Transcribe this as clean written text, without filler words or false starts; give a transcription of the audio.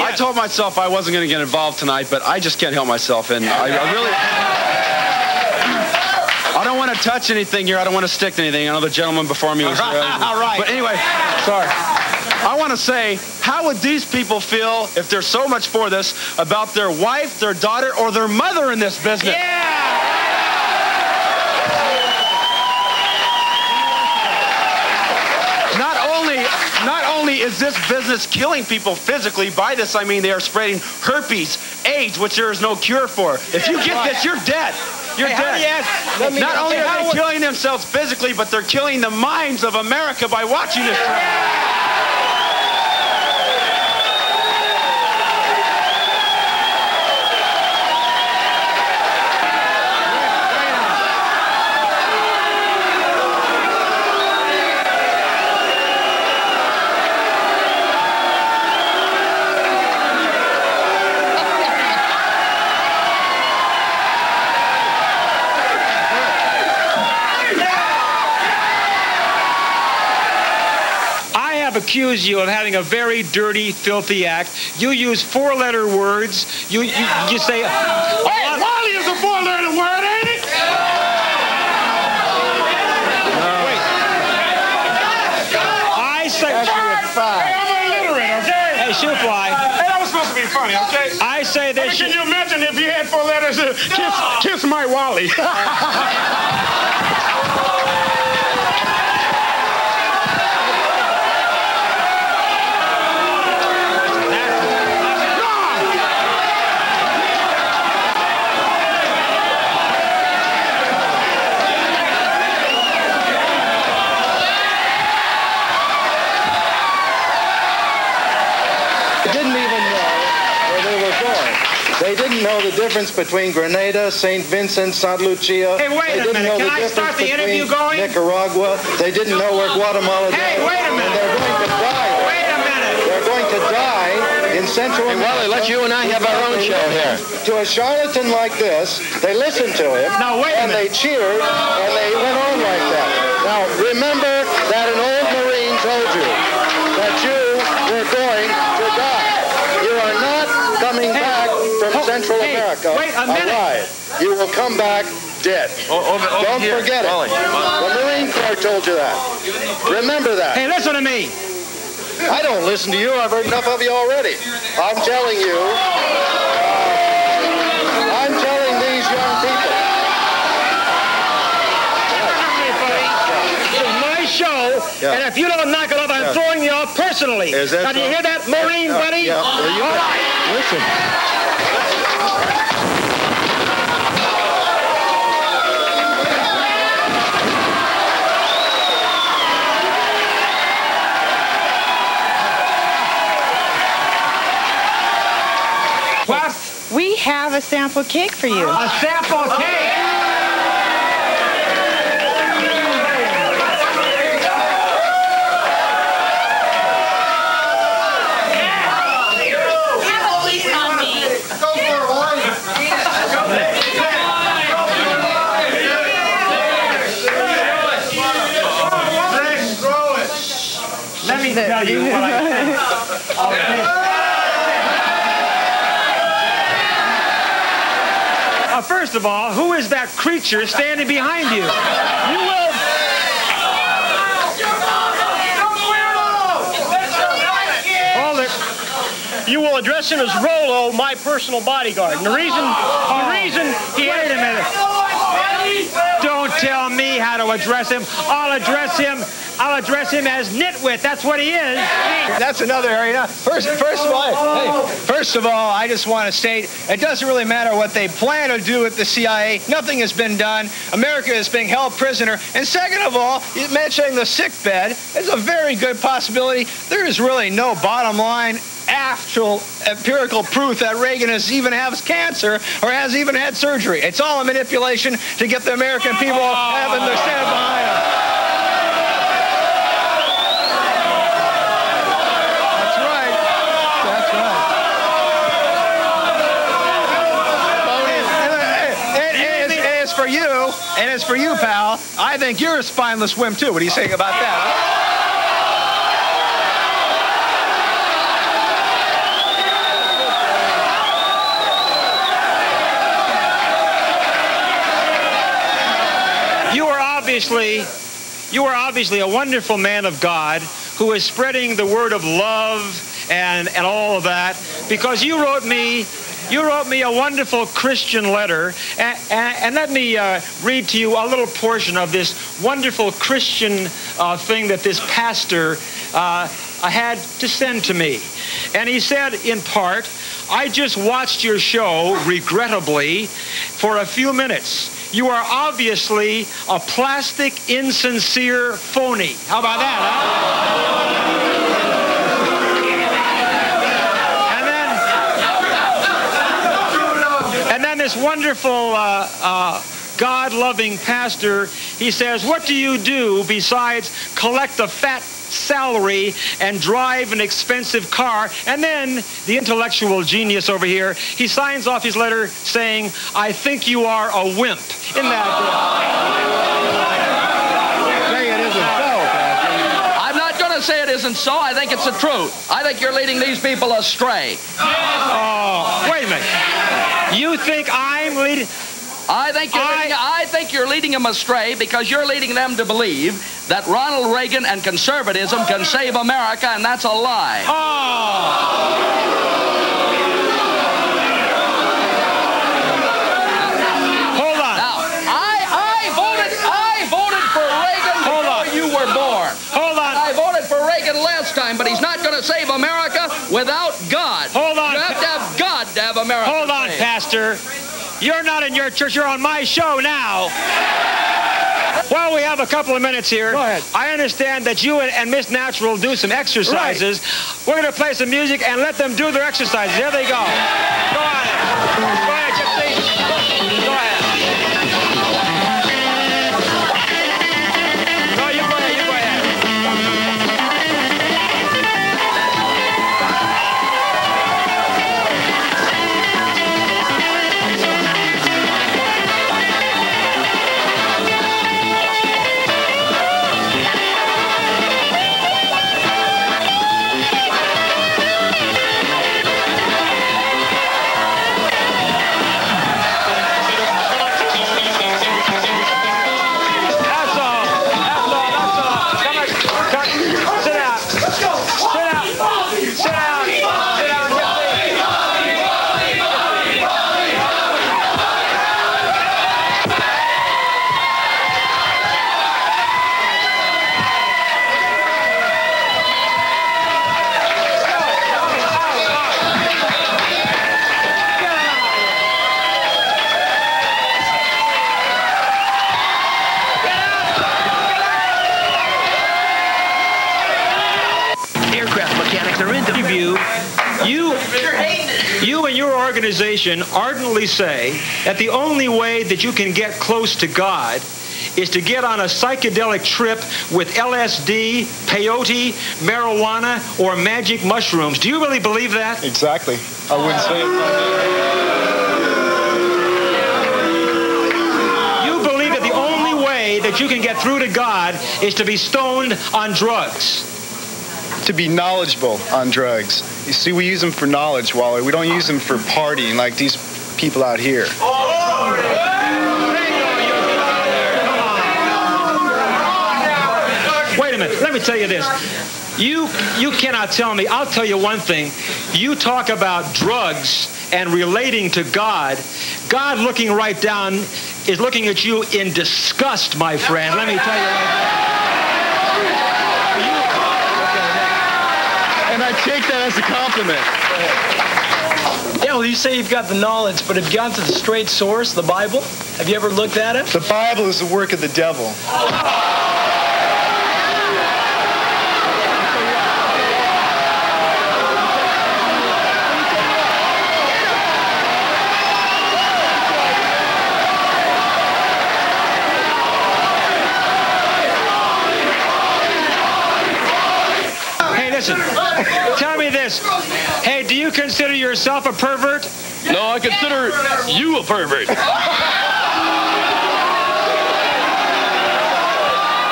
I told myself I wasn't going to get involved tonight, but I just can't help myself. And I really... I don't want to touch anything here. I don't want to stick to anything. I know the gentleman before me was... All right. But anyway, sorry. I want to say, how would these people feel if they're so much for this about their wife, their daughter, or their mother in this business? Yeah! Not only is this business killing people physically, by this I mean they are spreading herpes, AIDS, which there is no cure for. If you get this, you're dead. You're dead. Not only are they killing themselves physically, but they're killing the minds of America by watching this. Accuse you of having a very dirty, filthy act. You use four-letter words. You say... Hey, Wally is a four-letter word, ain't it? No. Wait. I say... Hey, I'm illiterate, okay? Hey, Shoefly. Hey, that was supposed to be funny, okay? I say this... Can you imagine if you had four letters? Kiss my Wally. They didn't know the difference between Grenada, St. Vincent, St. Lucia. Hey, wait a minute. Can I start the interview going? Nicaragua. They didn't know where Guatemala is. Hey, wait a minute. And they're going to die. Wait a minute. They're going to die in Central America. Wally, let you and I have our own show here. To a charlatan like this, they listened to him. Now, wait a minute. And they cheered, and they went on like that. Now, remember that an old Marine told you that you were going to die. You are not coming back from Central America. Wait a minute. Alive. You will come back dead. Over Don't here. forget it. Wally. The Marine Corps told you that. Remember that. Hey, listen to me. I don't listen to you. I've heard enough of you already. I'm telling you. I'm telling these young people. This is my show, and if you don't knock it off, I'm throwing you off personally. Is that now, do you hear that, Marine buddy? Yeah. All right. Listen. We have a sample cake for you. A sample cake? Let me tell you what I think. First of all, who is that creature standing behind you? You will address him as Rolo, my personal bodyguard. And the reason he... Wait a minute. Don't tell me how to address him. I'll address him as Nitwit. That's what he is. That's another area. First of all, I just want to state it doesn't really matter what they plan to do with the CIA. Nothing has been done. America is being held prisoner. And second of all, you mentioning the sick bed is a very good possibility. There is really no bottom line actual empirical proof that Reagan even has cancer or has even had surgery. It's all a manipulation to get the American people having their stand behind them. That's right. That's right. And as for you, pal, I think you're a spineless wimp too. What do you say about that? obviously a wonderful man of God who is spreading the word of love and all of that, because you wrote me a wonderful Christian letter, and let me read to you a little portion of this wonderful Christian thing that this pastor had to send to me. And he said, in part, I just watched your show, regrettably, for a few minutes. You are obviously a plastic, insincere phony. How about that, huh? And then this wonderful God-loving pastor, he says, what do you do besides collect a fat salary and drive an expensive car? And then the intellectual genius over here, he signs off his letter saying, I think you are a wimp. Isn't that Say it isn't so, Pastor. I'm not going to say it isn't so. I think it's the truth. I think you're leading these people astray. Oh, wait a minute. You think I'm leading... I think you're leading them astray because you're leading them to believe that Ronald Reagan and conservatism can save America, and that's a lie. Hold on. Now, I voted for Reagan before you were born. Hold on. I voted for Reagan last time, but he's not going to save America without God. Hold on. You have to have God to have America. Hold on, Pastor. You're not in your church. You're on my show now. Well, we have a couple of minutes here. Go ahead. I understand that you and Miss Natural do some exercises. Right. We're going to play some music and let them do their exercises. There they go. Go on. Go ahead, Gypsy. Go ahead. No, you go ahead. You go ahead. You and your organization ardently say that the only way that you can get close to God is to get on a psychedelic trip with LSD, peyote, marijuana, or magic mushrooms. Do you really believe that? Exactly. I wouldn't say it. You believe that the only way that you can get through to God is to be stoned on drugs. To be knowledgeable on drugs. You see, we use them for knowledge, Wally. We don't use them for partying like these people out here. Wait a minute. Let me tell you this. You cannot tell me. I'll tell you one thing. You talk about drugs and relating to God. God looking right down is looking at you in disgust, my friend. Let me tell you right now. And I take that as a compliment. Yeah, well, you say you've got the knowledge, but have you gone to the straight source, the Bible? Have you ever looked at it? The Bible is the work of the devil. Listen, tell me this. Hey, do you consider yourself a pervert? No, I consider you a pervert.